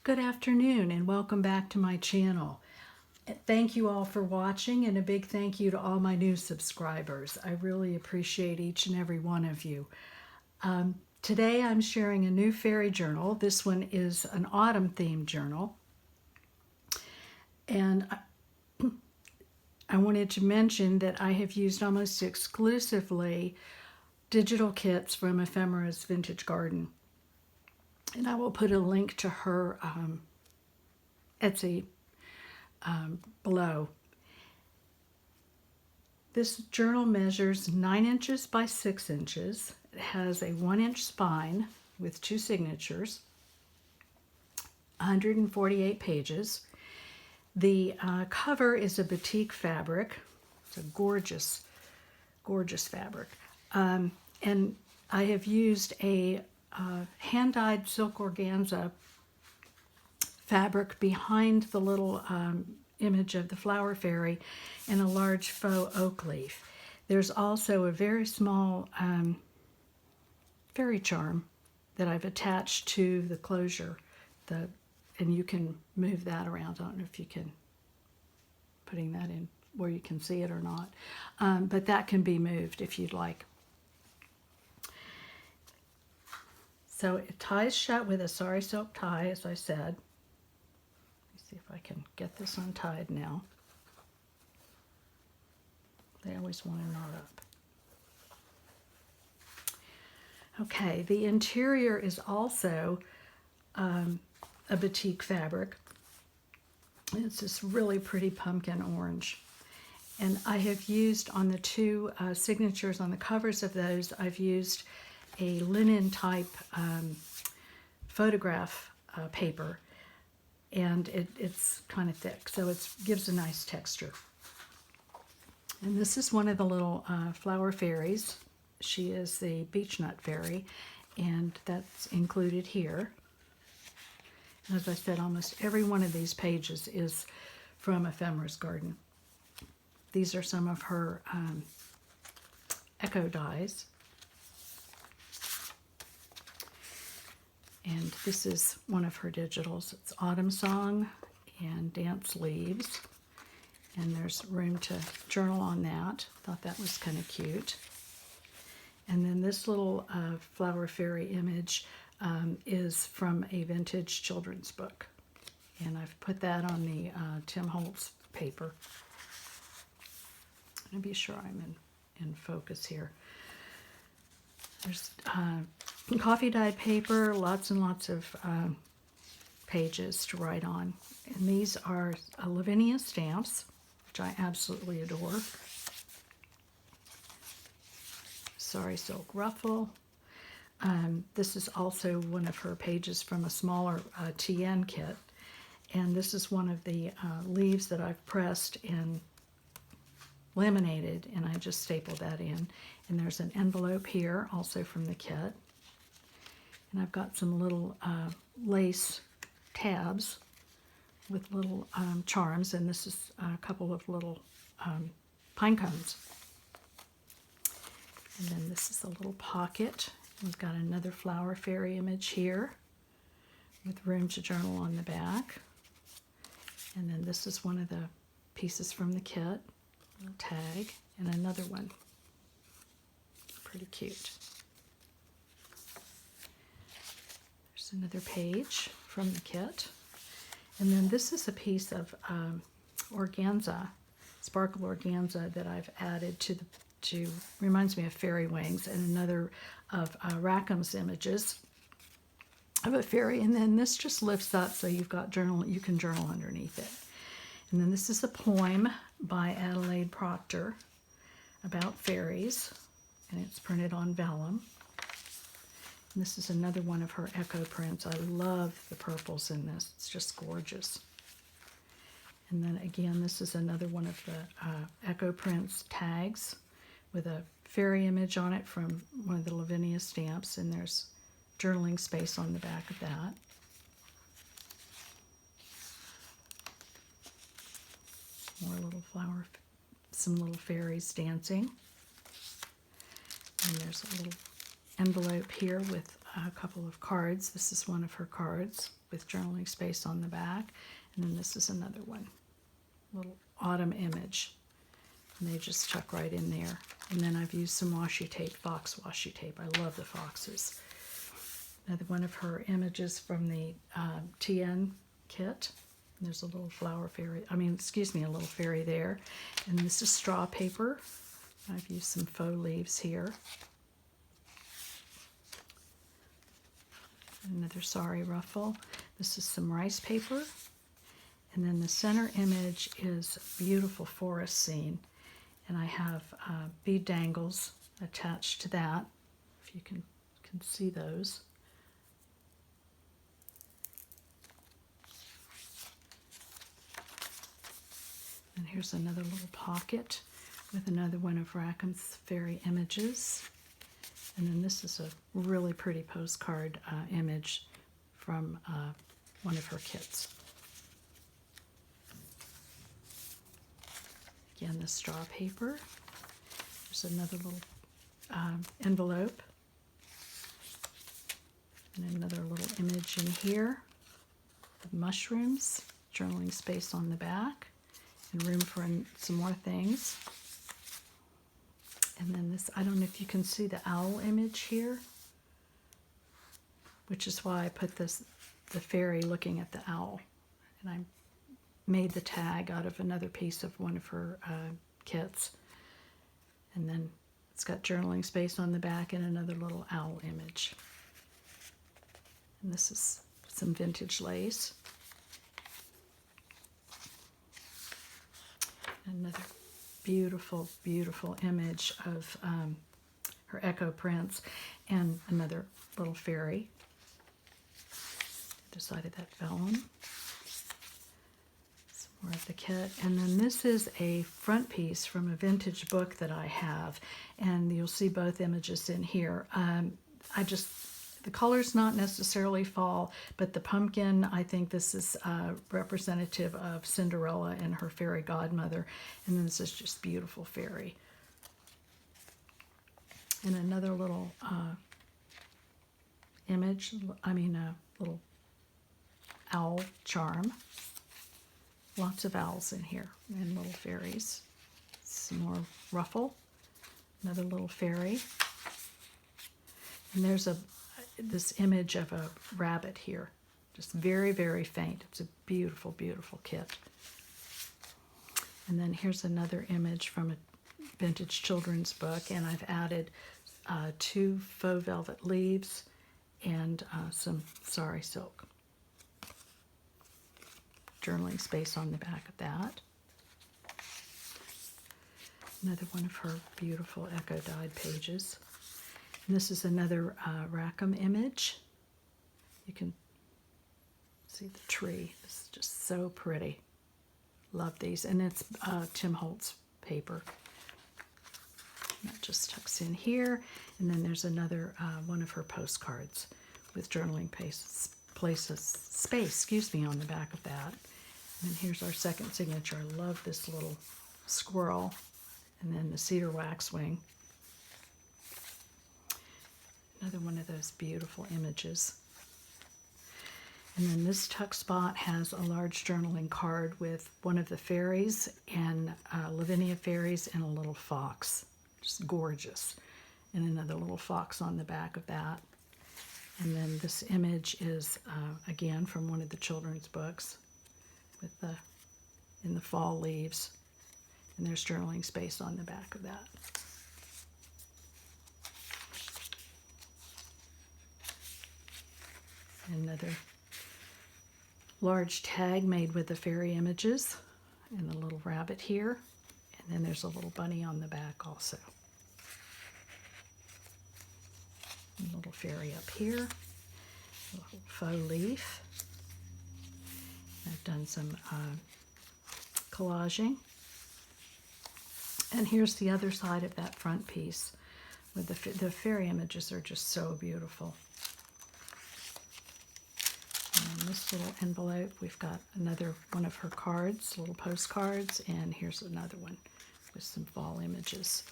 Good afternoon and welcome back to my channel. Thank you all for watching, and a big thank you to all my new subscribers. I really appreciate each and every one of you. Today I'm sharing a new fairy journal. This one is an autumn themed journal. And I wanted to mention that I have used almost exclusively digital kits from Ephemera's Vintage Garden. And I will put a link to her Etsy below. This journal measures 9 inches by 6 inches. It has a 1-inch spine with 2 signatures, 148 pages. The cover is a batik fabric. It's a gorgeous, gorgeous fabric. And I have used a hand-dyed silk organza fabric behind the little image of the flower fairy and a large faux oak leaf. There's also a very small fairy charm that I've attached to the closure, and you can move that around. I don't know if you can, putting that in where you can see it or not, but that can be moved if you'd like. So it ties shut with a sari silk tie, as I said. Let me see if I can get this untied now. They always want to knot up. Okay, the interior is also a batik fabric. It's this really pretty pumpkin orange. And I have used on the 2 signatures on the covers of those, I've used a linen type photograph paper, and it's kind of thick, so it gives a nice texture. And this is one of the little flower fairies. She is the Beech Nut Fairy, and that's included here. And as I said, almost every one of these pages is from Ephemera's Garden. These are some of her echo dies. And this is one of her digitals. It's Autumn Song and Dance Leaves. And there's room to journal on that. Thought that was kind of cute. And then this little flower fairy image is from a vintage children's book. And I've put that on the Tim Holtz paper. Let me be sure I'm in focus here. There's coffee dyed paper, lots and lots of pages to write on. And these are Lavinia stamps, which I absolutely adore. Sari silk ruffle. This is also one of her pages from a smaller TN kit. And this is one of the leaves that I've pressed and laminated, and I just stapled that in. And there's an envelope here, also from the kit. And I've got some little lace tabs with little charms, and this is a couple of little pine cones. And then this is a little pocket. We've got another flower fairy image here with room to journal on the back. And then this is one of the pieces from the kit, a tag, and another one. Pretty cute. There's another page from the kit. And then this is a piece of organza, sparkle organza, that I've added to reminds me of fairy wings, and another of Rackham's images of a fairy. And then this just lifts up so you can journal underneath it. And then this is a poem by Adelaide Proctor about fairies, and it's printed on vellum. And this is another one of her echo prints. I love the purples in this. It's just gorgeous. And then again, this is another one of the echo prints tags with a fairy image on it from one of the Lavinia stamps, and there's journaling space on the back of that. More little some little fairies dancing. And there's a little envelope here with a couple of cards. This is one of her cards with journaling space on the back. And then this is another one, little autumn image. And they just tuck right in there. And then I've used some washi tape, fox washi tape. I love the foxes. Another one of her images from the TN kit. And there's a little flower fairy, a little fairy there. And this is straw paper. I've used some faux leaves here. Another sari ruffle. This is some rice paper. And then the center image is a beautiful forest scene. And I have bead dangles attached to that, if you can see those. And here's another little pocket with another one of Rackham's fairy images. And then this is a really pretty postcard image from one of her kits. Again, the straw paper. There's another little envelope. And another little image in here. The mushrooms, journaling space on the back, and room for some more things. And then this, I don't know if you can see the owl image here, which is why I put the fairy looking at the owl. And I made the tag out of another piece of one of her kits. And then it's got journaling space on the back and another little owl image. And this is some vintage lace. Another beautiful, beautiful image of her echo prints and another little fairy. Decided that fell on. Some more of the kit. And then this is a front piece from a vintage book that I have, and you'll see both images in here. The colors not necessarily fall, but the pumpkin, I think this is representative of Cinderella and her fairy godmother. And then this is just beautiful fairy. And another little image, little owl charm. Lots of owls in here and little fairies. Some more ruffle, another little fairy. And there's this image of a rabbit here, just very, very faint. It's a beautiful, beautiful kit. And then here's another image from a vintage children's book, and I've added 2 faux velvet leaves and some sari silk. Journaling space on the back of that. Another one of her beautiful echo dyed pages. And this is another Rackham image. You can see the tree. It's just so pretty. Love these. And it's Tim Holtz paper. And that just tucks in here. And then there's another one of her postcards with journaling space on the back of that. And then here's our second signature. I love this little squirrel. And then the cedar waxwing. Another one of those beautiful images. And then this tuck spot has a large journaling card with one of the fairies and Lavinia fairies and a little fox. Just gorgeous. And another little fox on the back of that. And then this image is, again, from one of the children's books with in the fall leaves. And there's journaling space on the back of that. Another large tag made with the fairy images and the little rabbit here. And then there's a little bunny on the back also. A little fairy up here. A little faux leaf. I've done some collaging. And here's the other side of that front piece. With the fairy images are just so beautiful. In this little envelope, we've got another one of her cards, little postcards, and here's another one with some fall images.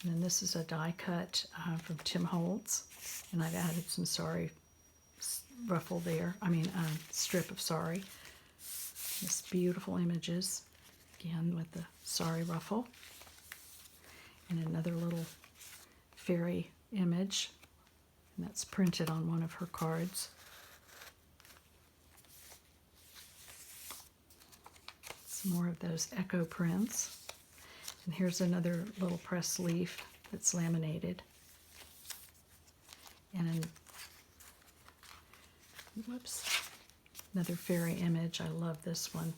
And then this is a die cut from Tim Holtz, and I've added some sari ruffle there. Strip of sari. This beautiful images, again with the sari ruffle, and another little fairy image, and that's printed on one of her cards. Some more of those echo prints. And here's another little press leaf that's laminated. And another fairy image. I love this one.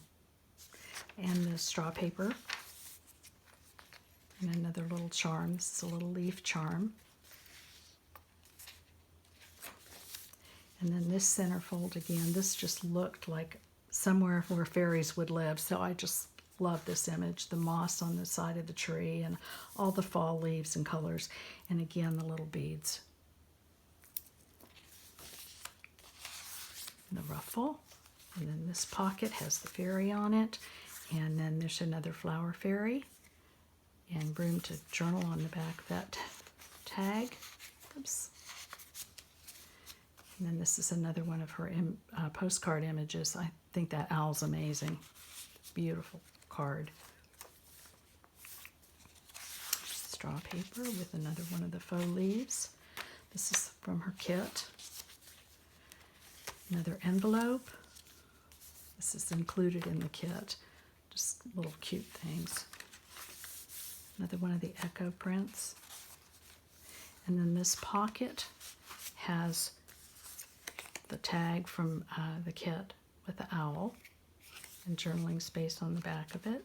And the straw paper. And another little charm. This is a little leaf charm. And then this centerfold again. This just looked like somewhere where fairies would live. So I just love this image. The moss on the side of the tree and all the fall leaves and colors. And again, the little beads. And the ruffle. And then this pocket has the fairy on it. And then there's another flower fairy. And room to journal on the back of that tag. Oops. And then this is another one of her postcard images. I think that owl's amazing. Beautiful card. Straw paper with another one of the faux leaves. This is from her kit. Another envelope. This is included in the kit. Just little cute things. Another one of the echo prints. And then this pocket has the tag from the kit with the owl and journaling space on the back of it.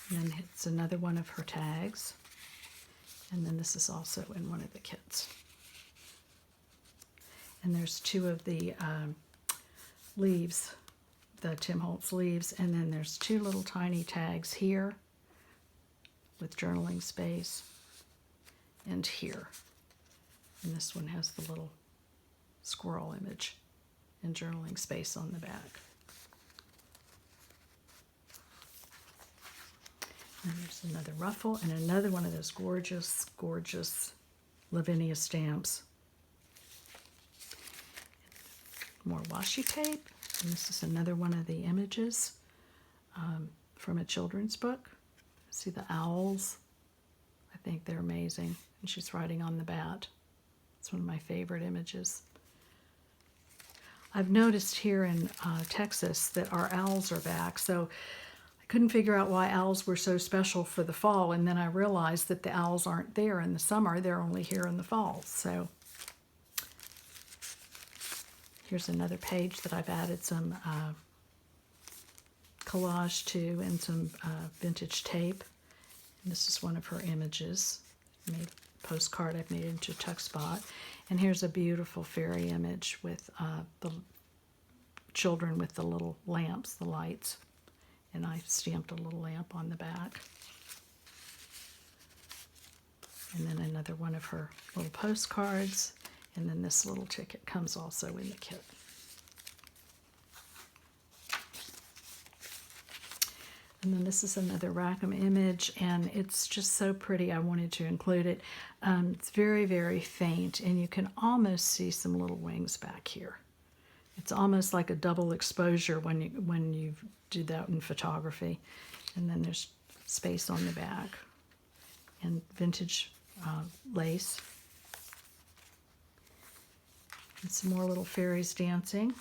And then it's another one of her tags. And then this is also in one of the kits. And there's two of the leaves, the Tim Holtz leaves, and then there's two little tiny tags here with journaling space and here. And this one has the little squirrel image and journaling space on the back. And there's another ruffle and another one of those gorgeous, gorgeous Lavinia stamps. More washi tape. And this is another one of the images from a children's book. See the owls? I think they're amazing. And she's riding on the bat. It's one of my favorite images. I've noticed here in Texas that our owls are back, so I couldn't figure out why owls were so special for the fall, and then I realized that the owls aren't there in the summer, they're only here in the fall. So here's another page that I've added some collage to and some vintage tape. And this is one of her images. Made a postcard I've made into a tuck spot. And here's a beautiful fairy image with the children with the little lamps, the lights. And I stamped a little lamp on the back. And then another one of her little postcards. And then this little ticket comes also in the kit. And then this is another Rackham image, and it's just so pretty. I wanted to include it. It's very, very faint, and you can almost see some little wings back here. It's almost like a double exposure when you do that in photography. And then there's space on the back and vintage lace. And some more little fairies dancing.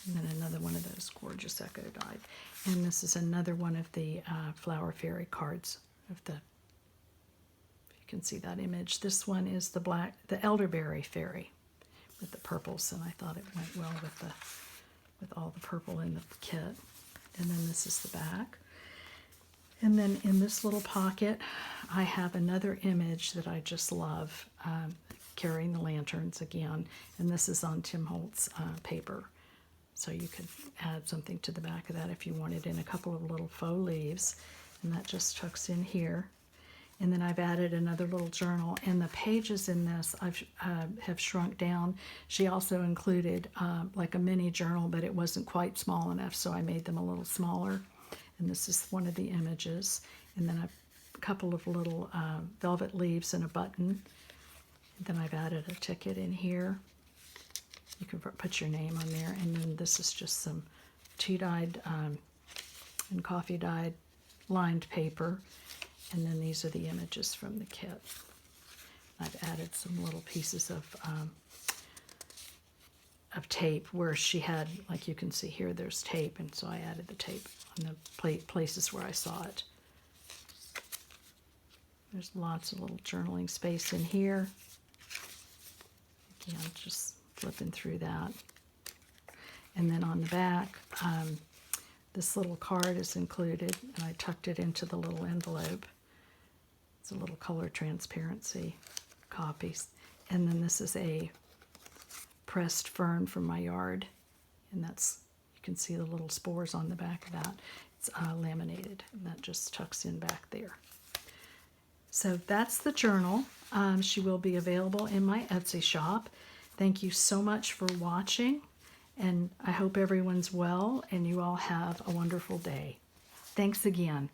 And then another one of those gorgeous echo dyed. And this is another one of the flower fairy cards of the, if you can see that image. This one is the elderberry fairy with the purples, and I thought it went well with all the purple in the kit. And then this is the back. And then in this little pocket, I have another image that I just love, carrying the lanterns again. And this is on Tim Holtz paper. So you could add something to the back of that if you wanted, in a couple of little faux leaves. And that just tucks in here. And then I've added another little journal. And the pages in this have shrunk down. She also included like a mini journal, but it wasn't quite small enough, so I made them a little smaller. And this is one of the images. And then a couple of little velvet leaves and a button. And then I've added a ticket in here. You can put your name on there. And then this is just some tea-dyed and coffee-dyed lined paper. And then these are the images from the kit. I've added some little pieces of tape where she had, like you can see here, there's tape, and so I added the tape on the places where I saw it. There's lots of little journaling space in here. Again, just flipping through that. And then on the back, this little card is included, and I tucked it into the little envelope. It's a little color transparency copies. And then this is a pressed fern from my yard, and that's, you can see the little spores on the back of that. It's laminated, and that just tucks in back there. So that's the journal. She will be available in my Etsy shop. Thank you so much for watching, and I hope everyone's well and you all have a wonderful day. Thanks again.